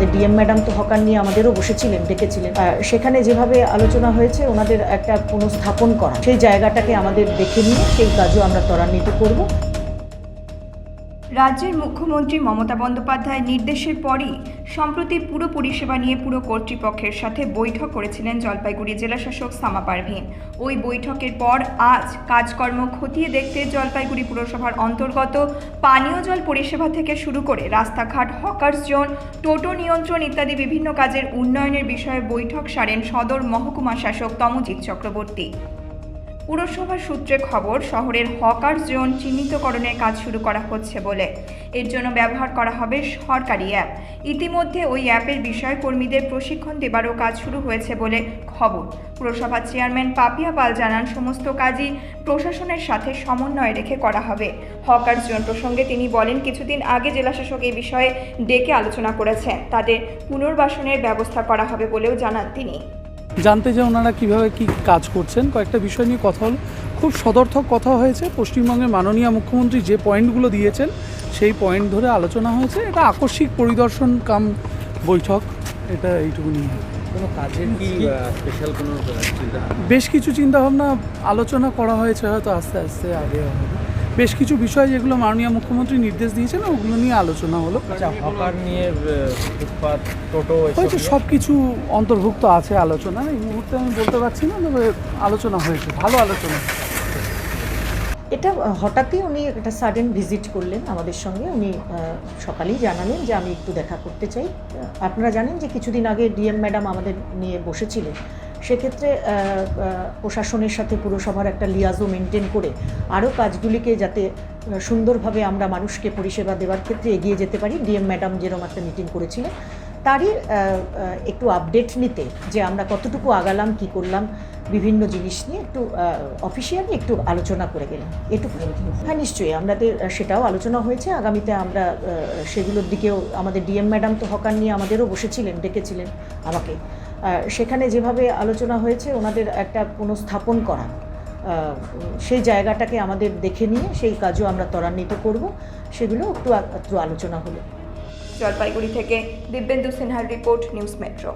আমাদের DM madam তো hawker নিয়ে আমাদেরও বসেছিলেন, ডেকেছিলেন। সেখানে যেভাবে আলোচনা হয়েছে ওনাদের একটা পুনঃস্থাপন করা, সেই জায়গাটাকে আমাদের দেখে নিয়ে সেই কাজও আমরা ত্বরান্বিত করব। রাজ্যের মুখ্যমন্ত্রী মমতা বন্দ্যোপাধ্যায়ের নির্দেশের পরই সম্প্রতি পুরো পরিষেবা নিয়ে পুরো কর্তৃপক্ষের সাথে বৈঠক করেছিলেন জলপাইগুড়ি জেলাশাসক সামা পারভীন। ওই বৈঠকের পর আজ কাজকর্ম খতিয়ে দেখতে জলপাইগুড়ি পুরসভার অন্তর্গত পানীয় জল পরিষেবা থেকে শুরু করে রাস্তাঘাট, হকার্স জোন, টোটো নিয়ন্ত্রণ ইত্যাদি বিভিন্ন কাজের উন্নয়নের বিষয়ে বৈঠক সারেন সদর মহকুমা শাসক তমজিৎ চক্রবর্তী। পুরসভার সূত্রে খবর, শহরের হকার জোন চিহ্নিতকরণের কাজ শুরু করা হচ্ছে বলে এর জন্য ব্যবহার করা হবে সরকারি অ্যাপ। ইতিমধ্যে ওই অ্যাপের বিষয়ে কর্মীদের প্রশিক্ষণ দেবারও কাজ শুরু হয়েছে বলে খবর। পুরসভার চেয়ারম্যান পাপিয়া পাল জানান, সমস্ত কাজই প্রশাসনের সাথে সমন্বয় রেখে করা হবে। হকার জোন প্রসঙ্গে তিনি বলেন, কিছুদিন আগে জেলাশাসক এই বিষয়ে ডেকে আলোচনা করেছেন, তাদের পুনর্বাসনের ব্যবস্থা করা হবে বলেও জানান তিনি। জানতে যে ওনারা কীভাবে কী কাজ করছেন, কয়েকটা বিষয় নিয়ে কথা হলো। খুব সদর্থক কথা হয়েছে। পশ্চিমবঙ্গের মাননীয় মুখ্যমন্ত্রী যে পয়েন্টগুলো দিয়েছেন সেই পয়েন্ট ধরে আলোচনা হয়েছে। এটা আকস্মিক পরিদর্শন কাম বৈঠক, এটা এইটুকু নিয়ে। কোনো কাজের কি স্পেশাল কোনো চিন্তা? বেশ কিছু চিন্তাভাবনা আলোচনা করা হয়েছে, হয়তো আস্তে আস্তে আগে হবে। বেশ কিছু বিষয় যেগুলো মাননীয় মুখ্যমন্ত্রী নির্দেশ দিয়েছেন ওগুলো নিয়ে আলোচনা হলো। আচ্ছা, হকার নিয়ে ফুটপাত, টোটো হয়তো সব কিছু অন্তর্ভুক্ত আছে আলোচনা। এই মুহূর্তে আমি বলতে পারছি না, তবে আলোচনা হয়েছে, ভালো আলোচনা। এটা হঠাৎই উনি একটা সাডেন ভিজিট করলেন আমাদের সঙ্গে। উনি সকালেই জানালেন যে আমি একটু দেখা করতে চাই। আপনারা জানেন যে কিছুদিন আগে ডিএম ম্যাডাম আমাদের নিয়ে বসেছিলেন। সেক্ষেত্রে প্রশাসনের সাথে পুরসভার একটা লিয়াজো মেনটেন করে আরও কাজগুলিকে যাতে সুন্দরভাবে আমরা মানুষকে পরিষেবা দেওয়ার ক্ষেত্রে এগিয়ে যেতে পারি, ডিএম ম্যাডাম যেরকম একটা মিটিং করেছিলেন তারই একটু আপডেট নিতে, যে আমরা কতটুকু আগালাম, কি করলাম, বিভিন্ন জিনিস নিয়ে একটু অফিসিয়ালি একটু আলোচনা করে গেলাম, এটুকু। হ্যাঁ, নিশ্চয়ই আমাদের সেটাও আলোচনা হয়েছে। আগামীতে আমরা সেগুলোর দিকেও, আমাদের ডিএম ম্যাডাম তো হকার নিয়ে আমাদেরও বসেছিলেন, ডেকেছিলেন আমাকে। সেখানে যেভাবে আলোচনা হয়েছে ওনাদের একটা পুনঃস্থাপন করা, সেই জায়গাটাকে আমাদের দেখে নিয়ে সেই কাজও আমরা ত্বরান্বিত করব, সেগুলো একটু আলোচনা হলো। জলপাইগুড়ি থেকে দিব্যেন্দু সিনহার রিপোর্ট, নিউজ মেট্রো।